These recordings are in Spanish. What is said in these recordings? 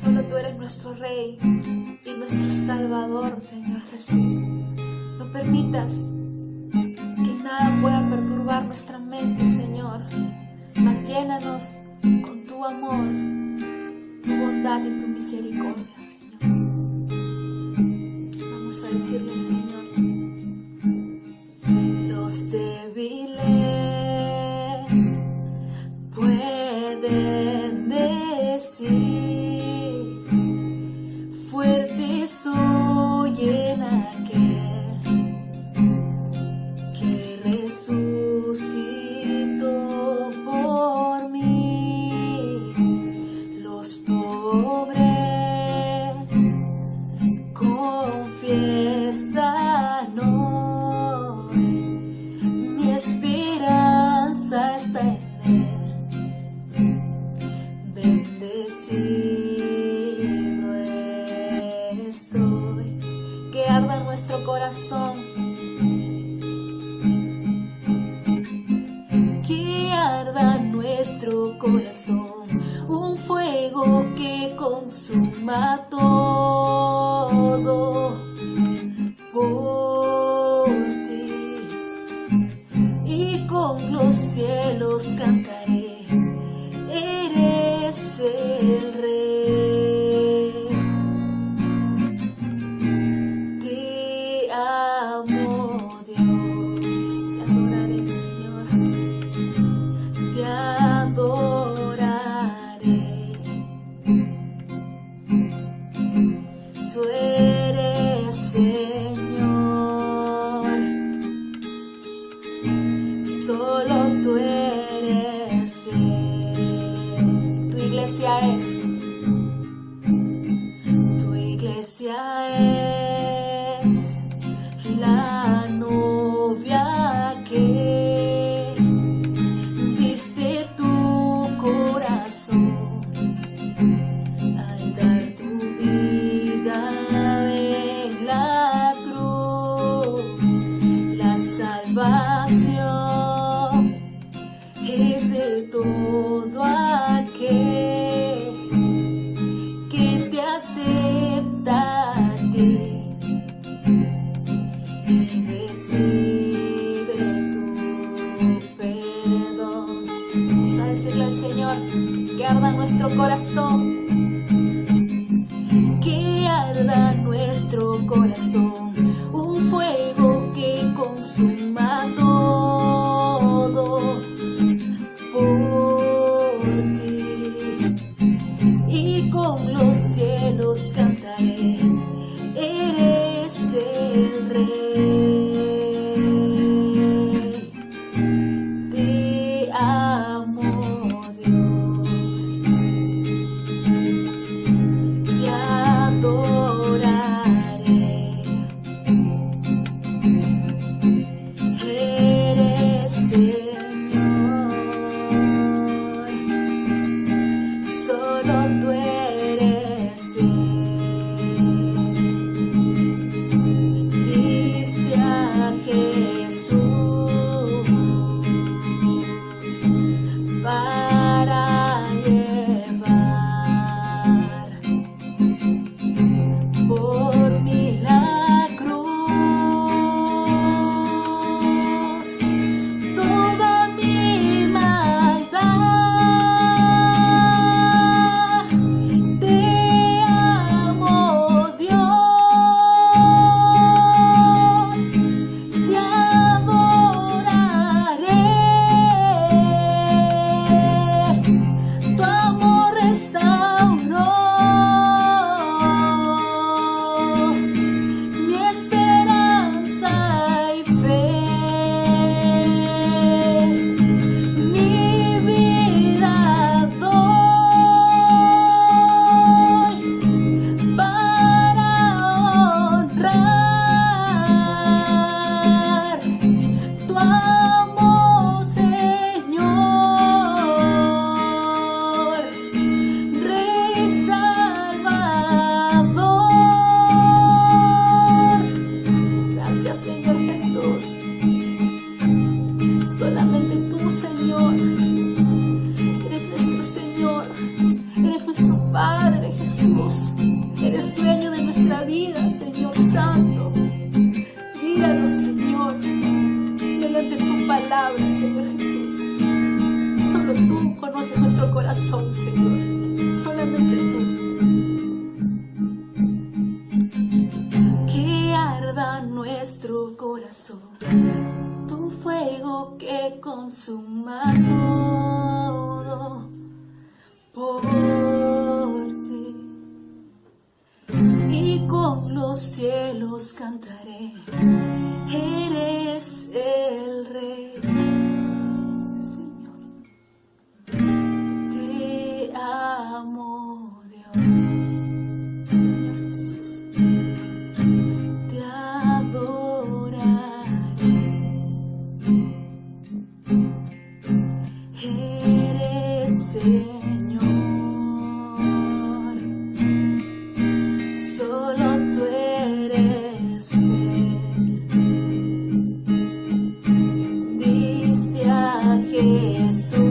Solo tú eres nuestro Rey y nuestro Salvador, Señor Jesús. No permitas que nada pueda perturbar nuestra mente, Señor, mas llénanos con tu amor, tu bondad y tu misericordia, Señor. Vamos a decirle al Señor: los débiles pueden decir, fuerte soy en aquel que resucitó por mí. Los pobres confiesan hoy, mi esperanza está en él. Bendecido estoy. Que arda nuestro corazón, que arda nuestro corazón, un fuego que consuma todo por ti, y con los cielos cantaré, eres el Rey. Te amo, Dios, te adoraré, Señor, te adoraré. Tú eres Señor, solo tú eres fiel. Tu iglesia es la novia que diste tu corazón al dar tu vida en la cruz. La salvación es de todo aquel que te acepta a ti y recibe tu perdón. Vamos a decirle al Señor que arda nuestro corazón, que arda nuestro corazón, un fuego que consuma todo por ti, y con los cielos cantaré, eres el Rey. Te amo, Dios, te adoraré. Eres Señor, solo tú eres fiel. Diste Padre Jesús, eres dueño de nuestra vida, Señor Santo. Guíanos, Señor, mediante tu palabra, Señor Jesús. Solo tú conoces nuestro corazón, Señor. Solamente tú. Que arda nuestro corazón, tu fuego que consuma todo por ti. Y con los cielos cantaré, eres el Rey. Señor, te amo, Dios. Señor Jesús, te adoraré. Eres Señor, solo tú eres fiel. Diste a Jesús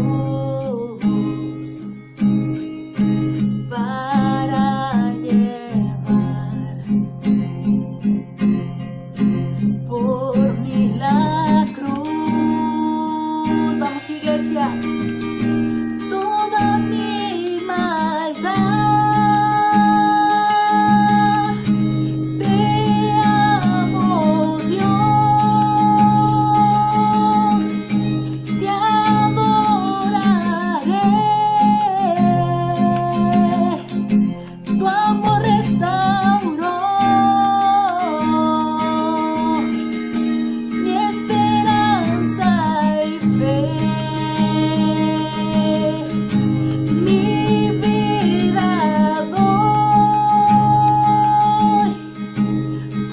para llevar por mí la cruz. Vamos, iglesia. Toda mi maldad, te amo, Dios, te adoraré. Tu amor restauró mi esperanza y fe. Mi vida doy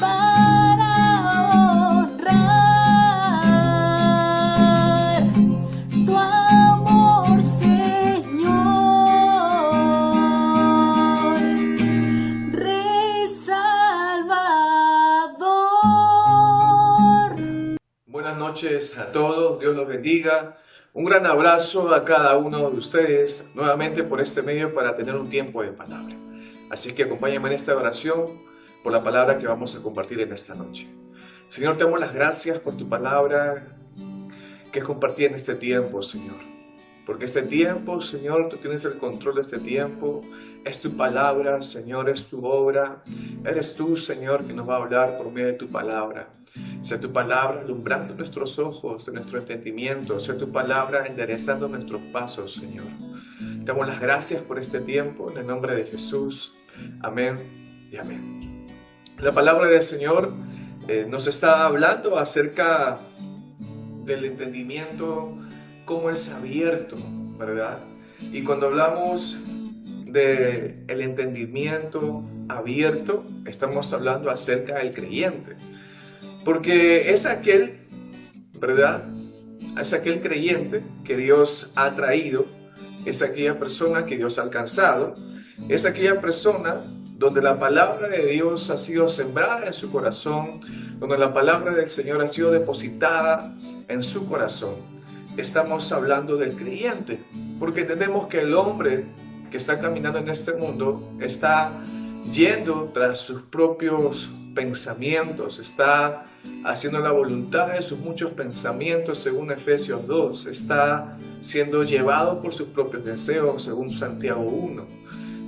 para honrar tu amor, Señor, Rey Salvador. Buenas noches a todos, Dios los bendiga. Un gran abrazo a cada uno de ustedes nuevamente por este medio para tener un tiempo de palabra. Así que acompáñame en esta oración por la palabra que vamos a compartir en esta noche. Señor, te damos las gracias por tu palabra que es compartida en este tiempo, Señor. Porque este tiempo, Señor, tú tienes el control de este tiempo. Es tu palabra, Señor, es tu obra. Eres tú, Señor, que nos va a hablar por medio de tu palabra. Sea tu palabra alumbrando nuestros ojos, de nuestro entendimiento. Sea tu palabra enderezando nuestros pasos, Señor. Te damos las gracias por este tiempo, en el nombre de Jesús. Amén y amén. La palabra del Señor nos está hablando acerca del entendimiento, cómo es abierto, ¿verdad? Y cuando hablamos del entendimiento abierto, estamos hablando acerca del creyente. Porque es aquel, ¿verdad? Es aquel creyente que Dios ha traído, es aquella persona que Dios ha alcanzado, es aquella persona donde la palabra de Dios ha sido sembrada en su corazón, donde la palabra del Señor ha sido depositada en su corazón. Estamos hablando del creyente, porque entendemos que el hombre que está caminando en este mundo está yendo tras sus propios pensamientos, está haciendo la voluntad de sus muchos pensamientos según Efesios 2, está siendo llevado por sus propios deseos según Santiago 1,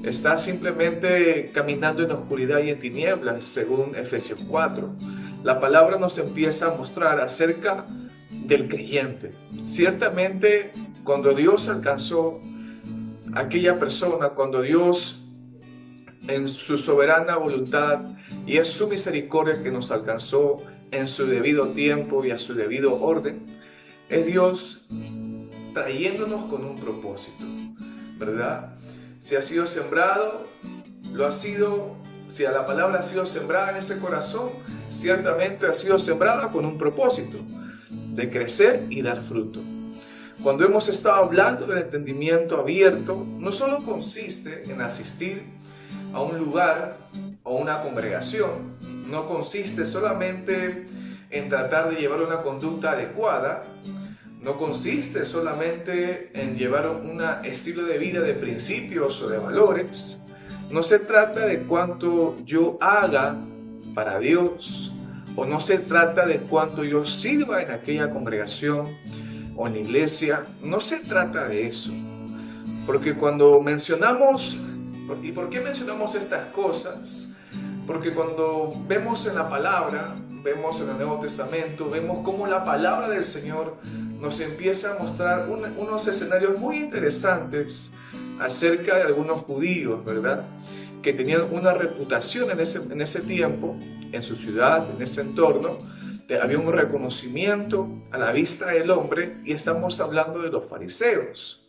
está simplemente caminando en oscuridad y en tinieblas según Efesios 4. La palabra nos empieza a mostrar acerca del creyente. Ciertamente, cuando Dios alcanzó a aquella persona, cuando Dios en su soberana voluntad y es su misericordia que nos alcanzó en su debido tiempo y a su debido orden, es Dios trayéndonos con un propósito, ¿verdad? Si ha sido sembrado, lo ha sido. Si la palabra ha sido sembrada en ese corazón, ciertamente ha sido sembrada con un propósito de crecer y dar fruto. Cuando hemos estado hablando del entendimiento abierto, no solo consiste en asistir a un lugar o una congregación, no consiste solamente en tratar de llevar una conducta adecuada, no consiste solamente en llevar un estilo de vida de principios o de valores. No se trata de cuánto yo haga para Dios, o no se trata de cuánto yo sirva en aquella congregación o en la iglesia. No se trata de eso. Porque cuando mencionamos, ¿y por qué mencionamos estas cosas? Porque cuando vemos en la palabra, vemos en el Nuevo Testamento, vemos cómo la palabra del Señor nos empieza a mostrar unos escenarios muy interesantes acerca de algunos judíos, ¿verdad? Que tenían una reputación en ese tiempo, en su ciudad, en ese entorno. Había un reconocimiento a la vista del hombre, y estamos hablando de los fariseos.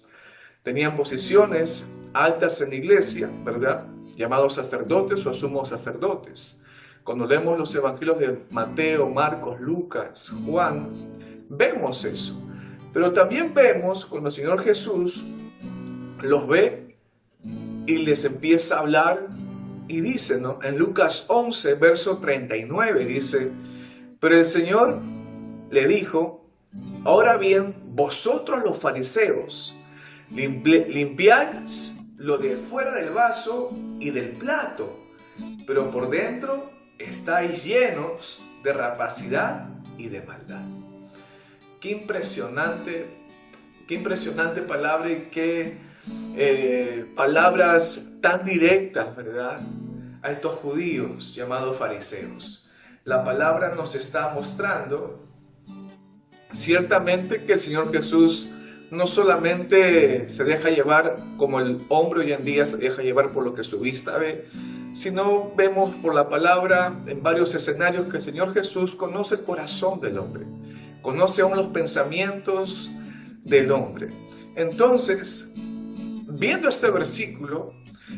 Tenían posiciones altas en la iglesia, ¿verdad? Llamados sacerdotes o sumos sacerdotes. Cuando leemos los evangelios de Mateo, Marcos, Lucas, Juan, vemos eso. Pero también vemos cuando el Señor Jesús los ve y les empieza a hablar y dice, ¿no? En Lucas 11, verso 39, dice: pero el Señor le dijo: ahora bien, vosotros los fariseos, limpiáis lo de fuera del vaso y del plato, pero por dentro estáis llenos de rapacidad y de maldad. Qué impresionante palabra, y qué palabras tan directas, ¿verdad? A estos judíos llamados fariseos. La palabra nos está mostrando ciertamente que el Señor Jesús no solamente se deja llevar como el hombre hoy en día se deja llevar por lo que su vista ve, sino vemos por la palabra en varios escenarios que el Señor Jesús conoce el corazón del hombre, conoce aún los pensamientos del hombre. Entonces, viendo este versículo,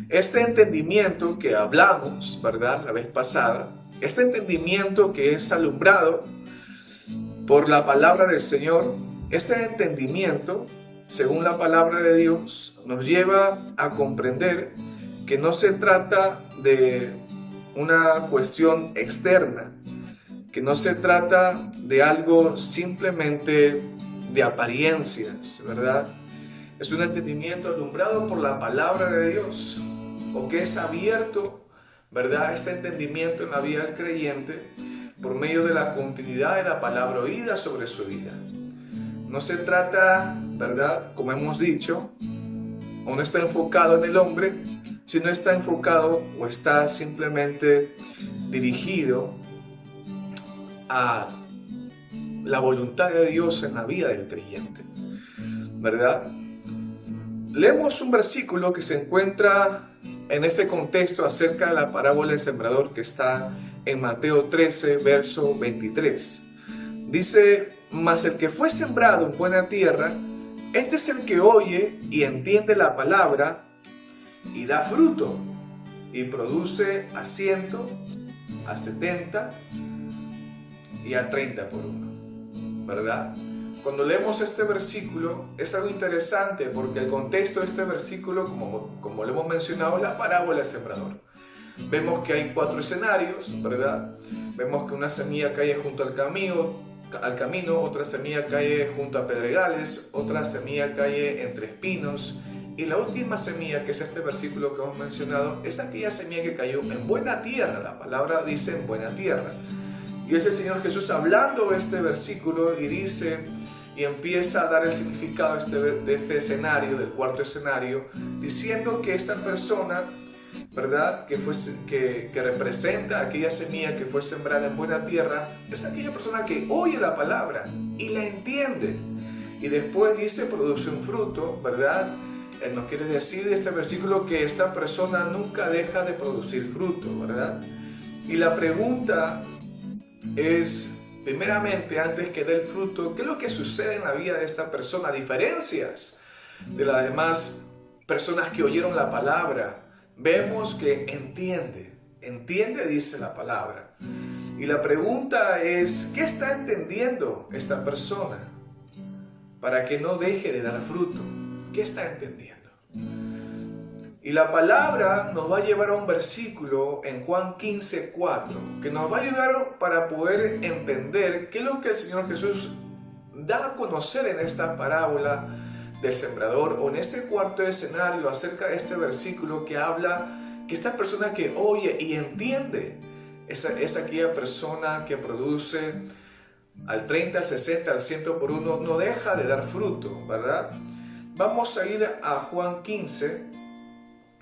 este entendimiento que hablamos, ¿verdad?, la vez pasada, este entendimiento que es alumbrado por la palabra del Señor, este entendimiento, según la palabra de Dios, nos lleva a comprender que no se trata de una cuestión externa, que no se trata de algo simplemente de apariencias, ¿verdad? Es un entendimiento alumbrado por la palabra de Dios, o que es abierto, ¿verdad?, este entendimiento en la vida del creyente por medio de la continuidad de la palabra oída sobre su vida. No se trata, ¿verdad?, como hemos dicho, o no está enfocado en el hombre, sino está enfocado o está simplemente dirigido a la voluntad de Dios en la vida del creyente, ¿verdad? Leemos un versículo que se encuentra en este contexto acerca de la parábola del sembrador, que está en Mateo 13, verso 23. Dice: mas el que fue sembrado en buena tierra, este es el que oye y entiende la palabra y da fruto, y produce a 100, a 70 y a 30 por uno, ¿verdad? Cuando leemos este versículo es algo interesante, porque el contexto de este versículo, como lo hemos mencionado, es la parábola del sembrador. Vemos que hay 4 escenarios, ¿verdad? Vemos que una semilla cae junto al camino, otra semilla cae junto a pedregales, otra semilla cae entre espinos, y la última semilla, que es este versículo que hemos mencionado, es aquella semilla que cayó en buena tierra. La palabra dice en buena tierra. Y es el Señor Jesús hablando este versículo y dice, y empieza a dar el significado de este escenario, del cuarto escenario, diciendo que esta persona, ¿verdad?, que representa aquella semilla que fue sembrada en buena tierra, es aquella persona que oye la palabra y la entiende. Y después dice, produce un fruto, ¿verdad? Nos quiere decir este versículo que esta persona nunca deja de producir fruto, ¿verdad? Y la pregunta es, primeramente, antes que dé el fruto, ¿qué es lo que sucede en la vida de esta persona? Diferencias de las demás personas que oyeron la palabra. Vemos que entiende, dice la palabra. Y la pregunta es, ¿qué está entendiendo esta persona para que no deje de dar fruto? ¿Qué está entendiendo? Y la palabra nos va a llevar a un versículo en Juan 15:4, que nos va a ayudar para poder entender qué es lo que el Señor Jesús da a conocer en esta parábola del sembrador, o en este cuarto escenario acerca de este versículo que habla que esta persona que oye y entiende es aquella persona que produce al 30, al 60, al 100 por uno, no deja de dar fruto, ¿verdad? Vamos a ir a Juan 15,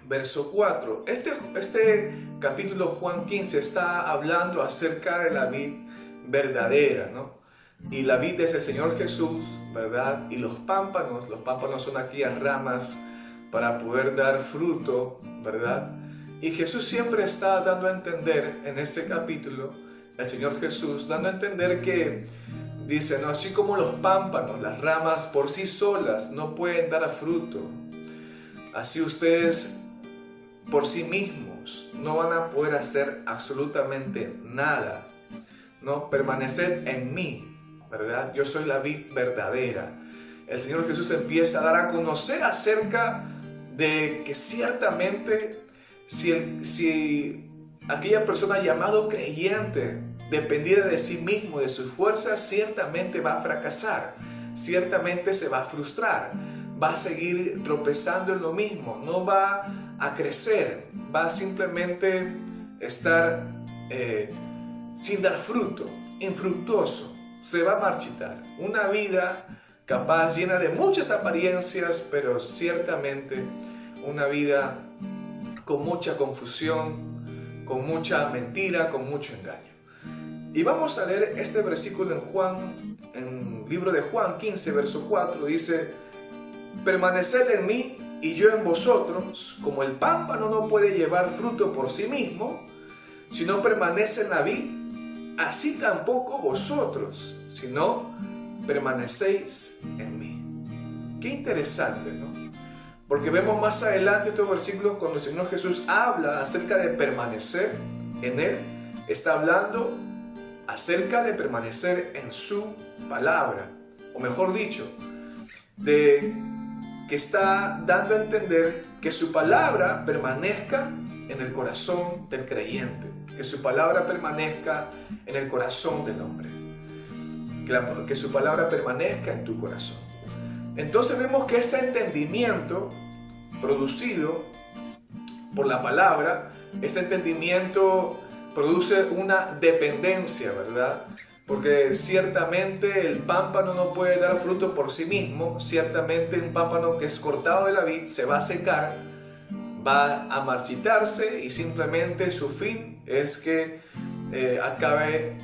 verso 4. Este capítulo Juan 15 está hablando acerca de la vid verdadera, ¿no? Y la vid es el Señor Jesús, ¿verdad? Y los pámpanos son aquellas ramas para poder dar fruto, ¿verdad? Y Jesús siempre está dando a entender en este capítulo, el Señor Jesús, dando a entender que dice, ¿no? Así como los pámpanos, las ramas por sí solas no pueden dar fruto, así ustedes por sí mismos no van a poder hacer absolutamente nada, ¿no? Permaneced en mí, ¿verdad? Yo soy la vid verdadera. El Señor Jesús empieza a dar a conocer acerca de que ciertamente si aquella persona llamado creyente dependiera de sí mismo, de sus fuerzas, ciertamente va a fracasar, ciertamente se va a frustrar, va a seguir tropezando en lo mismo, no va a crecer, va a simplemente estar sin dar fruto, infructuoso, se va a marchitar. Una vida capaz, llena de muchas apariencias, pero ciertamente una vida con mucha confusión, con mucha mentira, con mucho engaño. Y vamos a leer este versículo en el libro de Juan 15, verso 4, dice: permaneced en mí y yo en vosotros, como el pámpano no puede llevar fruto por sí mismo, si no permanece en la vid, así tampoco vosotros, si no permanecéis en mí. Qué interesante, ¿no? Porque vemos más adelante estos versículos cuando el Señor Jesús habla acerca de permanecer en Él, está hablando acerca de permanecer en su palabra, o mejor dicho, de que está dando a entender que su palabra permanezca en el corazón del creyente, que su palabra permanezca en el corazón del hombre, que su palabra permanezca en tu corazón. Entonces vemos que este entendimiento producido por la palabra, este entendimiento produce una dependencia, ¿verdad? Porque ciertamente el pámpano no puede dar fruto por sí mismo, ciertamente un pámpano que es cortado de la vid se va a secar, va a marchitarse y simplemente su fin es que acabe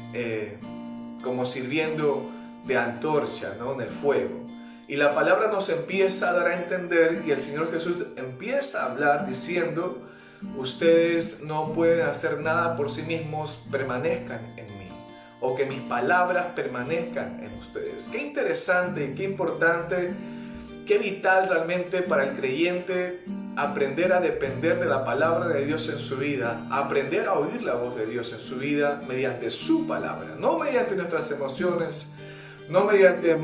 como sirviendo de antorcha, ¿no? En el fuego. Y la palabra nos empieza a dar a entender y el Señor Jesús empieza a hablar diciendo: ustedes no pueden hacer nada por sí mismos, permanezcan en mí, o que mis palabras permanezcan en ustedes. Qué interesante y qué importante, qué vital realmente para el creyente aprender a depender de la palabra de Dios en su vida, aprender a oír la voz de Dios en su vida mediante su palabra, no mediante nuestras emociones, no mediante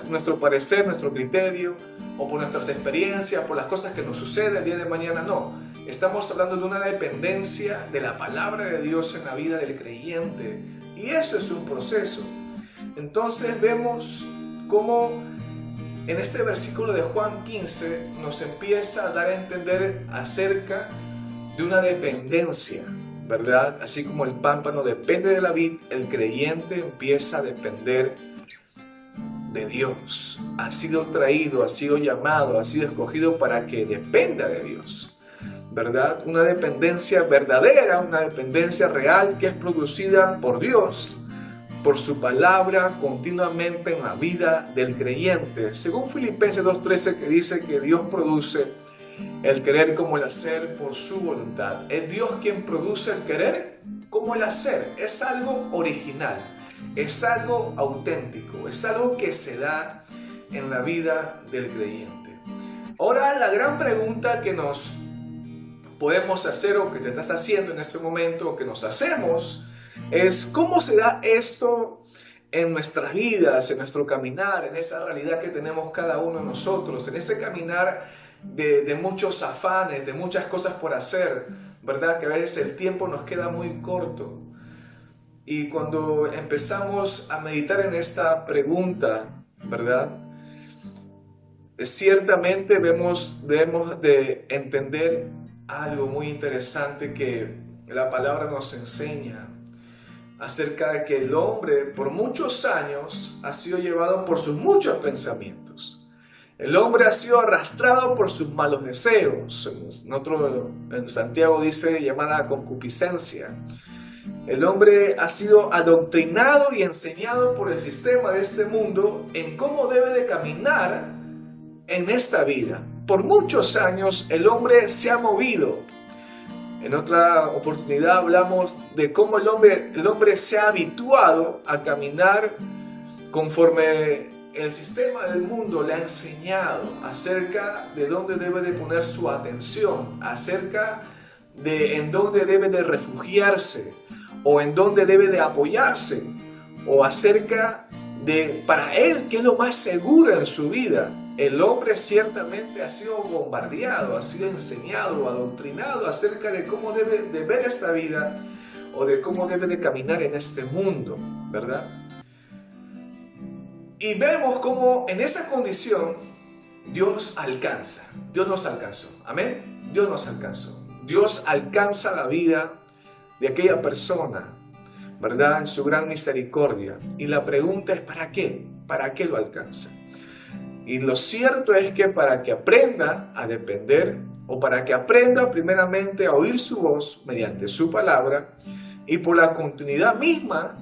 nuestro parecer, nuestro criterio, o por nuestras experiencias, por las cosas que nos suceden el día de mañana, no. Estamos hablando de una dependencia de la palabra de Dios en la vida del creyente, y eso es un proceso. Entonces vemos cómo en este versículo de Juan 15 nos empieza a dar a entender acerca de una dependencia, ¿verdad? Así como el pámpano depende de la vid, el creyente empieza a depender de Dios. Ha sido traído, ha sido llamado, ha sido escogido para que dependa de Dios, ¿verdad? Una dependencia verdadera, una dependencia real que es producida por Dios, por su palabra continuamente en la vida del creyente. Según Filipenses 2:13, que dice que Dios produce el querer como el hacer por su voluntad. Es Dios quien produce el querer como el hacer. Es algo original. Es algo auténtico, es algo que se da en la vida del creyente. Ahora, la gran pregunta que nos podemos hacer, o que te estás haciendo en este momento, o que nos hacemos, es ¿cómo se da esto en nuestras vidas, en nuestro caminar, en esa realidad que tenemos cada uno de nosotros, en ese caminar de muchos afanes, de muchas cosas por hacer, ¿verdad? Que a veces el tiempo nos queda muy corto. Y cuando empezamos a meditar en esta pregunta, ¿verdad? Ciertamente debemos de entender algo muy interesante que la palabra nos enseña acerca de que el hombre por muchos años ha sido llevado por sus muchos pensamientos. El hombre ha sido arrastrado por sus malos deseos. En Santiago dice llamada concupiscencia. El hombre ha sido adoctrinado y enseñado por el sistema de este mundo en cómo debe de caminar en esta vida. Por muchos años el hombre se ha movido. En otra oportunidad hablamos de cómo el hombre se ha habituado a caminar conforme el sistema del mundo le ha enseñado acerca de dónde debe de poner su atención, acerca de en dónde debe de refugiarse o en dónde debe de apoyarse, o acerca de para él qué es lo más seguro en su vida. El hombre ciertamente ha sido bombardeado, ha sido enseñado, adoctrinado acerca de cómo debe de ver esta vida o de cómo debe de caminar en este mundo, ¿verdad? Y vemos cómo en esa condición Dios nos alcanzó, amén, Dios nos alcanzó. Dios alcanza la vida de aquella persona, ¿verdad? En su gran misericordia. Y la pregunta es ¿para qué? ¿Para qué lo alcanza? Y lo cierto es que para que aprenda a depender, o para que aprenda primeramente a oír su voz mediante su palabra, y por la continuidad misma,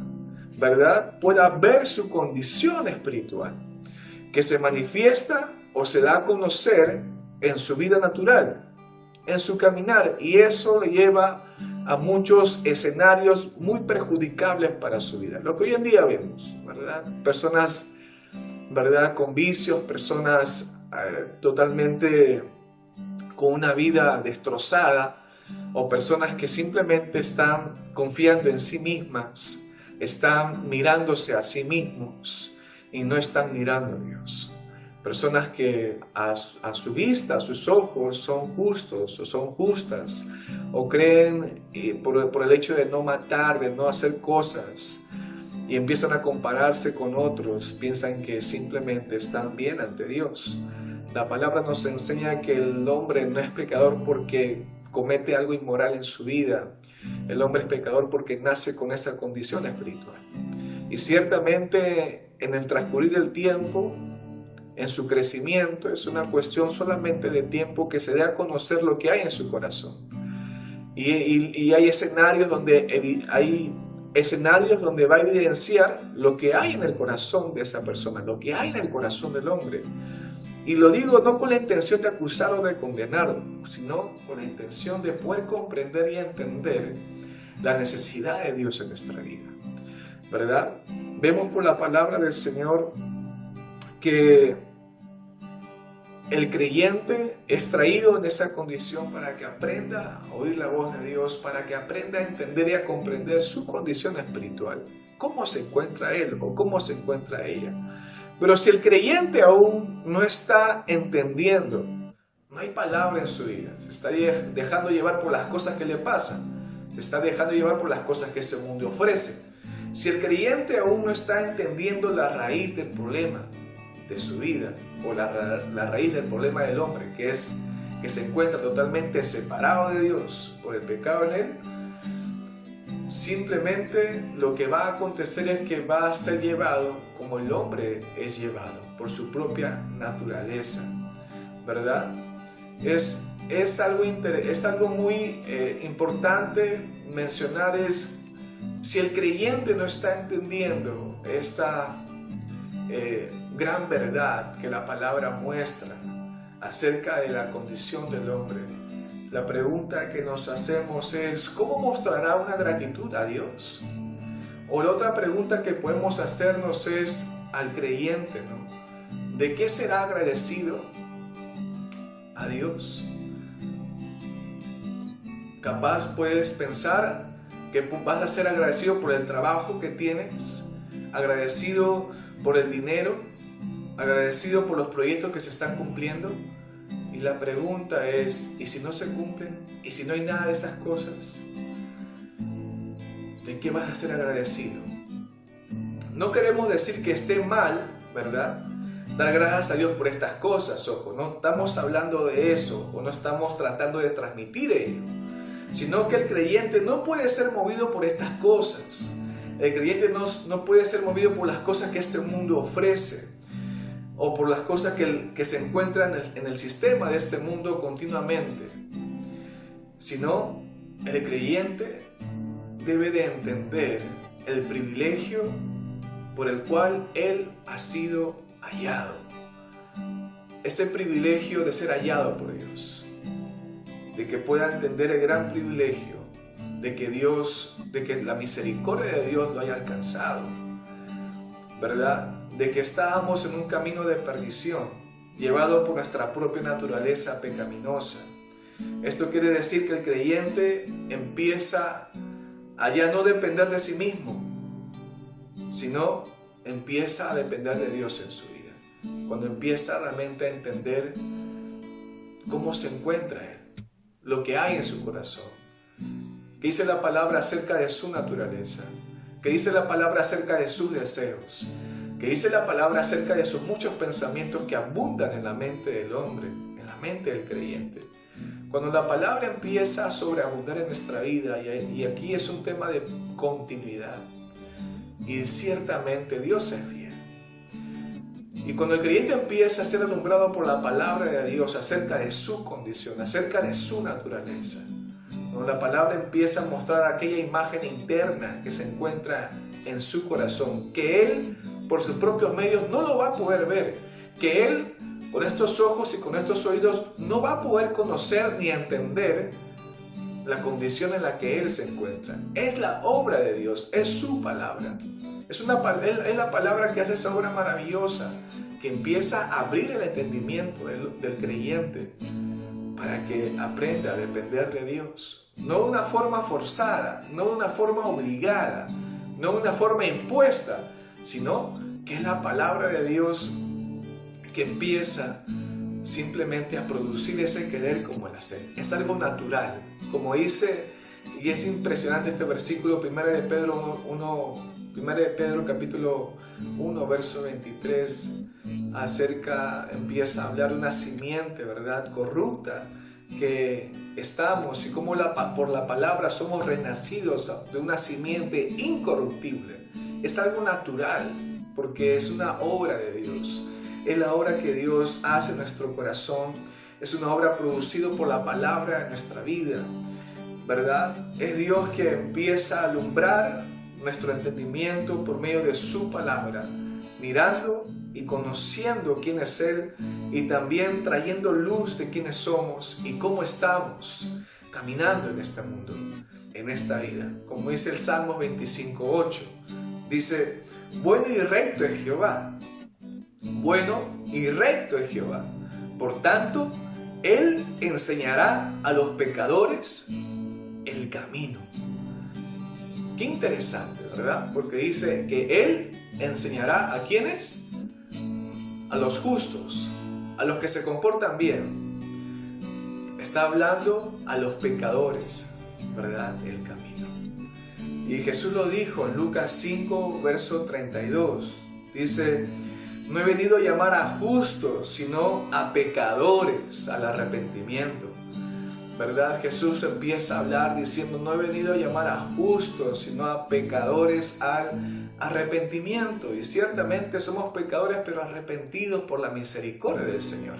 ¿verdad?, pueda ver su condición espiritual, que se manifiesta o se da a conocer en su vida natural, en su caminar, y eso le lleva a muchos escenarios muy perjudicables para su vida. Lo que hoy en día vemos, ¿verdad? Personas, ¿verdad?, con vicios, personas totalmente con una vida destrozada, o personas que simplemente están confiando en sí mismas, están mirándose a sí mismos y no están mirando a Dios. Personas que a su vista, a sus ojos son justos o son justas, o creen por el hecho de no matar, de no hacer cosas, y empiezan a compararse con otros, piensan que simplemente están bien ante Dios. La palabra nos enseña que el hombre no es pecador porque comete algo inmoral en su vida. El hombre es pecador porque nace con esa condición espiritual. Y ciertamente en el transcurrir del tiempo, en su crecimiento, es una cuestión solamente de tiempo que se dé a conocer lo que hay en su corazón. Y hay escenarios donde va a evidenciar lo que hay en el corazón de esa persona, lo que hay en el corazón del hombre. Y lo digo no con la intención de acusar o de condenar, sino con la intención de poder comprender y entender la necesidad de Dios en nuestra vida, ¿verdad? Vemos por la palabra del Señor que el creyente es traído en esa condición para que aprenda a oír la voz de Dios, para que aprenda a entender y a comprender su condición espiritual, cómo se encuentra él o cómo se encuentra ella. Pero si el creyente aún no está entendiendo, no hay palabra en su vida, se está dejando llevar por las cosas que le pasan, se está dejando llevar por las cosas que este mundo ofrece. Si el creyente aún no está entendiendo la raíz del problema de su vida, o la raíz del problema del hombre, que es que se encuentra totalmente separado de Dios por el pecado en él, simplemente lo que va a acontecer es que va a ser llevado como el hombre es llevado, por su propia naturaleza, ¿verdad? Es algo muy importante mencionar, es si el creyente no está entendiendo esta gran verdad que la palabra muestra acerca de la condición del hombre, la pregunta que nos hacemos es ¿cómo mostrará una gratitud a Dios? O la otra pregunta que podemos hacernos es al creyente, ¿no? ¿De qué será agradecido a Dios? Capaz puedes pensar que vas a ser agradecido por el trabajo que tienes, agradecido por el dinero, agradecido por los proyectos que se están cumpliendo. Y la pregunta es, ¿y si no se cumplen? ¿Y si no hay nada de esas cosas? ¿De qué vas a ser agradecido? No queremos decir que esté mal, ¿verdad?, dar gracias a Dios por estas cosas. Ojo, no estamos hablando de eso o no estamos tratando de transmitir ello, sino que el creyente no puede ser movido por estas cosas. El creyente no puede ser movido por las cosas que este mundo ofrece o por las cosas que se encuentran en el sistema de este mundo continuamente, sino el creyente debe de entender el privilegio por el cual él ha sido hallado. Ese privilegio de ser hallado por Dios, de que pueda entender el gran privilegio de que la misericordia de Dios lo haya alcanzado, ¿verdad? De que estábamos en un camino de perdición, llevado por nuestra propia naturaleza pecaminosa. Esto quiere decir que el creyente empieza a ya no depender de sí mismo, sino empieza a depender de Dios en su vida. Cuando empieza realmente a entender cómo se encuentra Él, lo que hay en su corazón, que dice la palabra acerca de su naturaleza, que dice la palabra acerca de sus deseos, que dice la palabra acerca de sus muchos pensamientos que abundan en la mente del hombre, en la mente del creyente. Cuando la palabra empieza a sobreabundar en nuestra vida, y aquí es un tema de continuidad, y ciertamente Dios es fiel. Y cuando el creyente empieza a ser alumbrado por la palabra de Dios acerca de su condición, acerca de su naturaleza, cuando la palabra empieza a mostrar aquella imagen interna que se encuentra en su corazón, que Él por sus propios medios no lo va a poder ver, que Él con estos ojos y con estos oídos no va a poder conocer ni entender la condición en la que Él se encuentra. Es la obra de Dios, es su palabra. Es la palabra que hace esa obra maravillosa, que empieza a abrir el entendimiento del creyente para que aprenda a depender de Dios. No de una forma forzada, no de una forma obligada, no de una forma impuesta, sino que es la palabra de Dios que empieza simplemente a producir ese querer como el hacer. Es algo natural, como dice, y es impresionante este versículo, 1 de Pedro capítulo 1, verso 23, empieza a hablar de una simiente, ¿verdad?, corrupta, que estamos, y como por la palabra somos renacidos de una simiente incorruptible. Es algo natural, porque es una obra de Dios. Es la obra que Dios hace en nuestro corazón. Es una obra producida por la palabra en nuestra vida, ¿verdad? Es Dios que empieza a alumbrar nuestro entendimiento por medio de su palabra, mirando y conociendo quién es Él, y también trayendo luz de quiénes somos y cómo estamos caminando en este mundo, en esta vida. Como dice el Salmo 25:8, dice: bueno y recto es Jehová. Bueno y recto es Jehová. Por tanto, Él enseñará a los pecadores el camino. Qué interesante, ¿verdad? Porque dice que Él enseñará ¿a quiénes? A los justos, a los que se comportan bien. Está hablando a los pecadores, ¿verdad? El camino. Y Jesús lo dijo en Lucas 5, verso 32. Dice: no he venido a llamar a justos, sino a pecadores al arrepentimiento. ¿Verdad? Jesús empieza a hablar diciendo: no he venido a llamar a justos, sino a pecadores al arrepentimiento. Y ciertamente somos pecadores, pero arrepentidos por la misericordia del Señor.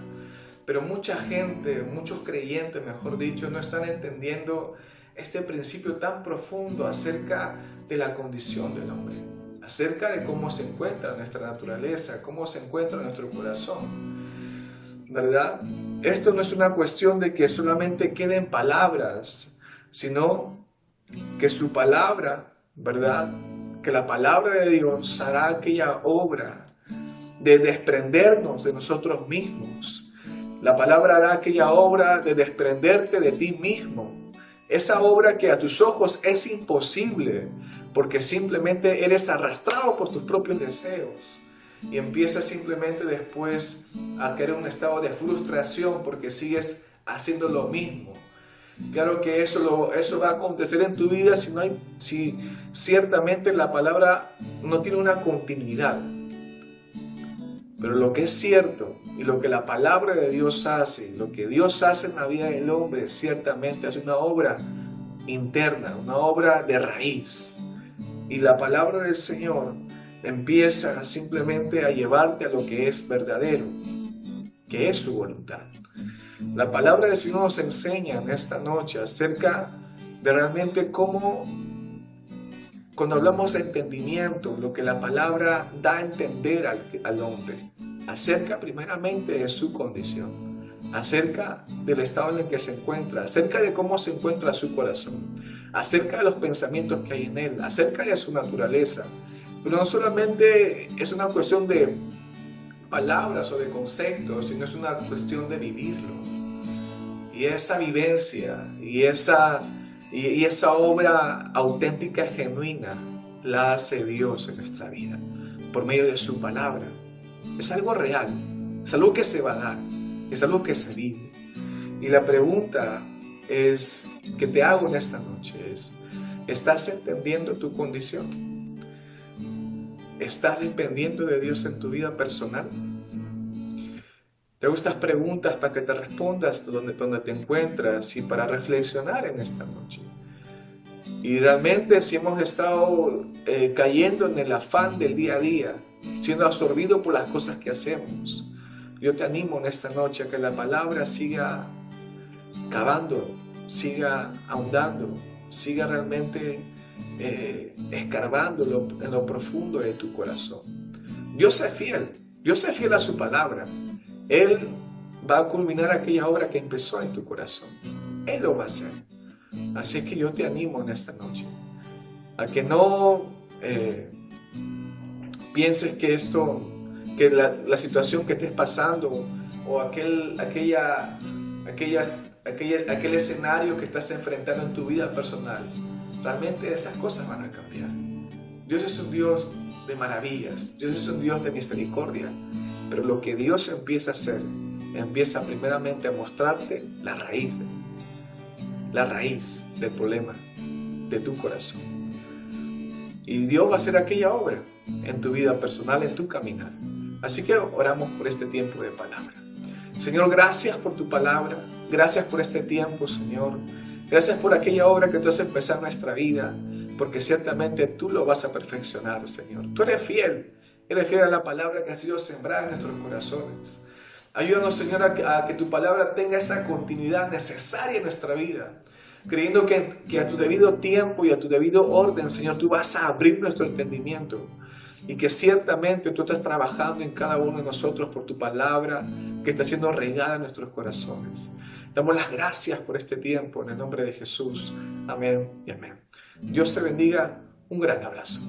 Pero mucha gente, muchos creyentes, mejor dicho, no están entendiendo este principio tan profundo acerca de la condición del hombre, acerca de cómo se encuentra nuestra naturaleza, cómo se encuentra nuestro corazón, ¿verdad? Esto no es una cuestión de que solamente queden palabras, sino que su palabra, ¿verdad?, que la palabra de Dios hará aquella obra de desprendernos de nosotros mismos. La palabra hará aquella obra de desprenderte de ti mismo. Esa obra que a tus ojos es imposible, porque simplemente eres arrastrado por tus propios deseos. Y empiezas simplemente después a caer en un estado de frustración porque sigues haciendo lo mismo. Claro que eso va a acontecer en tu vida si ciertamente la palabra no tiene una continuidad. Pero lo que es cierto y lo que la palabra de Dios hace, lo que Dios hace en la vida del hombre, ciertamente es una obra interna, una obra de raíz. Y la palabra del Señor empieza simplemente a llevarte a lo que es verdadero, que es su voluntad. La palabra del Señor nos enseña en esta noche acerca de realmente cómo, cuando hablamos de entendimiento, lo que la palabra da a entender al hombre, acerca primeramente de su condición, acerca del estado en el que se encuentra, acerca de cómo se encuentra su corazón, acerca de los pensamientos que hay en él, acerca de su naturaleza. Pero no solamente es una cuestión de palabras o de conceptos, sino es una cuestión de vivirlo. Y esa vivencia y esa obra auténtica y genuina la hace Dios en nuestra vida por medio de su palabra. Es algo real, es algo que se va a dar, es algo que se vive. Y la pregunta que te hago en esta noche es: ¿estás entendiendo tu condición? ¿Estás dependiendo de Dios en tu vida personal? Te hago estas preguntas para que te respondas donde te encuentras y para reflexionar en esta noche. Y realmente si hemos estado cayendo en el afán del día a día, siendo absorbidos por las cosas que hacemos, yo te animo en esta noche a que la palabra siga cavando, siga ahondando, siga realmente escarbando en lo profundo de tu corazón. Dios es fiel a su palabra. Él va a culminar aquella obra que empezó en tu corazón. Él lo va a hacer. Así que yo te animo en esta noche a que no pienses que la situación que estés pasando o aquel escenario que estás enfrentando en tu vida personal, realmente esas cosas van a cambiar. Dios es un Dios de maravillas, Dios es un Dios de misericordia, pero lo que Dios empieza a hacer, empieza primeramente a mostrarte la raíz del problema de tu corazón. Y Dios va a hacer aquella obra en tu vida personal, en tu caminar. Así que oramos por este tiempo de palabra. Señor, gracias por tu palabra, gracias por este tiempo, Señor. Gracias por aquella obra que tú has empezado en nuestra vida, porque ciertamente tú lo vas a perfeccionar, Señor. Tú eres fiel a la palabra que ha sido sembrada en nuestros corazones. Ayúdanos, Señor, a que tu palabra tenga esa continuidad necesaria en nuestra vida, creyendo que a tu debido tiempo y a tu debido orden, Señor, tú vas a abrir nuestro entendimiento y que ciertamente tú estás trabajando en cada uno de nosotros por tu palabra que está siendo regada en nuestros corazones. Damos las gracias por este tiempo en el nombre de Jesús. Amén y amén. Dios te bendiga. Un gran abrazo.